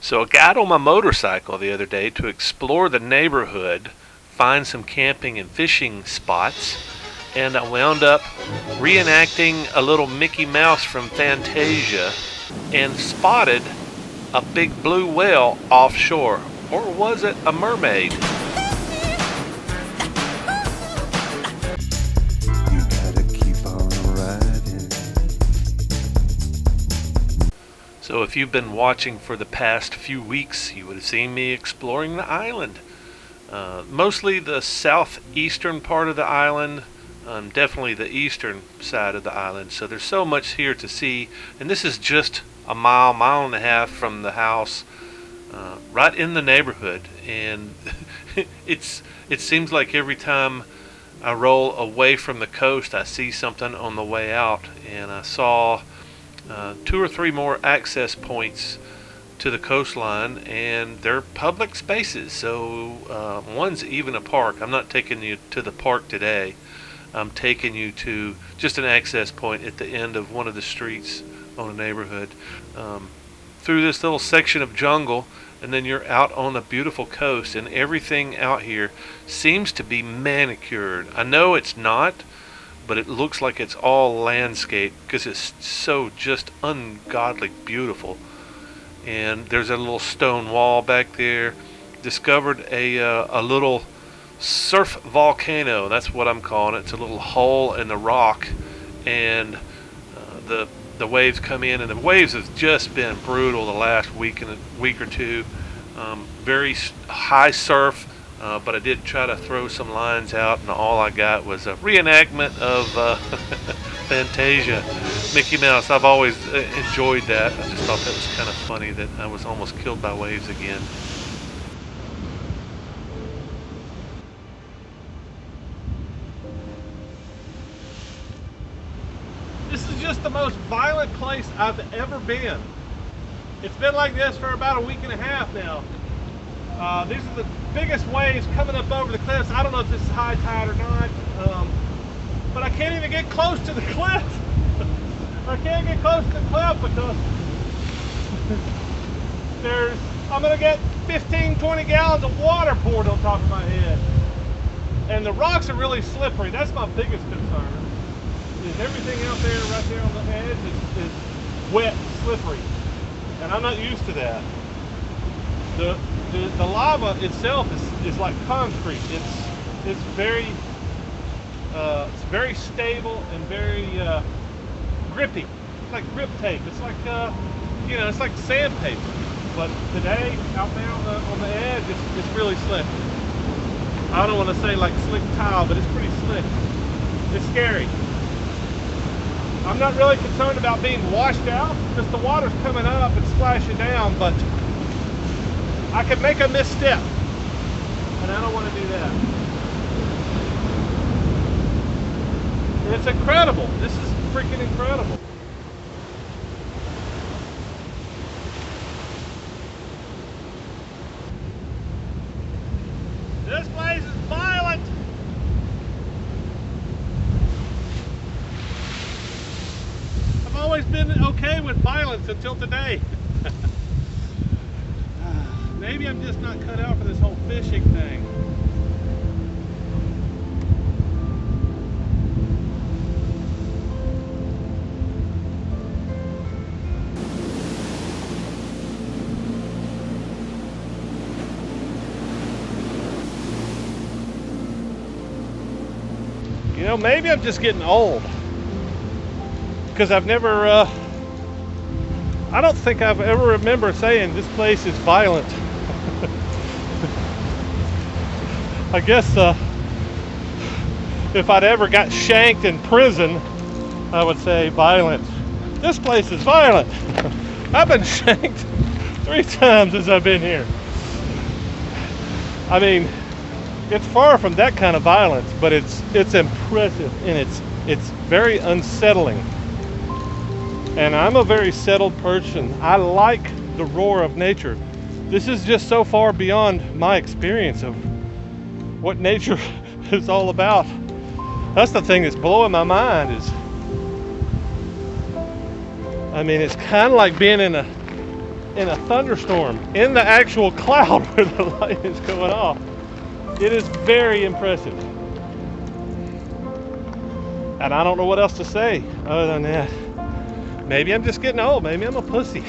So I got on my motorcycle the other day to explore the neighborhood, find some camping and fishing spots, and I wound up reenacting a little Mickey Mouse from Fantasia and spotted a big blue whale offshore. Or was it a mermaid? You gotta keep on riding. So if you've been watching for the past few weeks, you would have seen me exploring the island. Mostly the southeastern part of the island, definitely the eastern side of the island. So there's so much here to see, and this is just a mile and a half from the house, right in the neighborhood. And it seems like every time I roll away from the coast, I see something on the way out, and I saw 2 or 3 more access points to the coastline, and they're public spaces. So one's even a park. I'm not taking you to the park today. I'm taking you to just an access point at the end of one of the streets on a neighborhood, through this little section of jungle, and then you're out on a beautiful coast, and everything out here seems to be manicured. I know it's not, but it looks like it's all landscape because it's so just ungodly beautiful. And there's a little stone wall back there. Discovered a little surf volcano. That's what I'm calling it. It's a little hole in the rock, and the waves come in, and the waves have just been brutal the last week or two. Very high surf. But I did try to throw some lines out, and all I got was a reenactment of Fantasia, Mickey Mouse. I've always enjoyed that. I just thought that was kind of funny that I was almost killed by waves again. This is just the most violent place I've ever been. It's been like this for about a week and a half now. These are the biggest waves coming up over the cliffs. I don't know if this is high tide or not, but I can't even get close to the cliff. I can't get close to the cliff because I'm going to get 15, 20 gallons of water poured on top of my head. And the rocks are really slippery. That's my biggest concern. Is everything out there, right there on the edge, is wet, slippery. And I'm not used to that. The lava itself is like concrete. It's very stable and very grippy. It's like grip tape. It's like it's like sandpaper. But today, out there on the edge, it's really slick. I don't want to say like slick tile, but it's pretty slick. It's scary. I'm not really concerned about being washed out because the water's coming up and splashing down, but I could make a misstep, and I don't want to do that. It's incredible. This is freaking incredible. This place is violent. I've always been okay with violence until today. Maybe I'm just not cut out for this whole fishing thing. You know, maybe I'm just getting old. Because I've never, I don't think I've ever remember saying this place is violent. I guess if I'd ever got shanked in prison, I would say violent. This place is violent. I've been shanked 3 times since I've been here. I mean, it's far from that kind of violence, but it's impressive, and it's very unsettling. And I'm a very settled person. I like the roar of nature. This is just so far beyond my experience of what nature is all about. That's the thing that's blowing my mind is, I mean, it's kind of like being in in a thunderstorm in the actual cloud where the lightning's going off. It is very impressive. And I don't know what else to say other than that. Maybe I'm just getting old. Maybe I'm a pussy.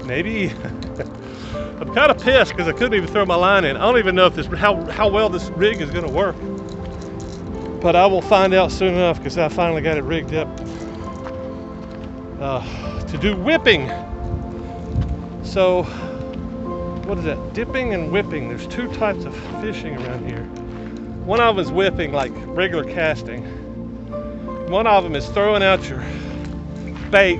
Maybe I'm kind of pissed because I couldn't even throw my line in. I don't even know if how well this rig is going to work. But I will find out soon enough because I finally got it rigged up to do whipping. So, what is that? Dipping and whipping. There's two types of fishing around here. One of them is whipping, like regular casting. One of them is throwing out your bait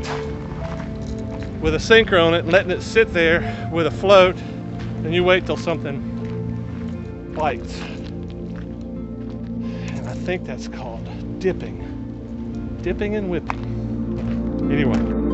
with a sinker on it and letting it sit there with a float, and you wait till something bites. And I think that's called dipping. Dipping and whipping. Anyway.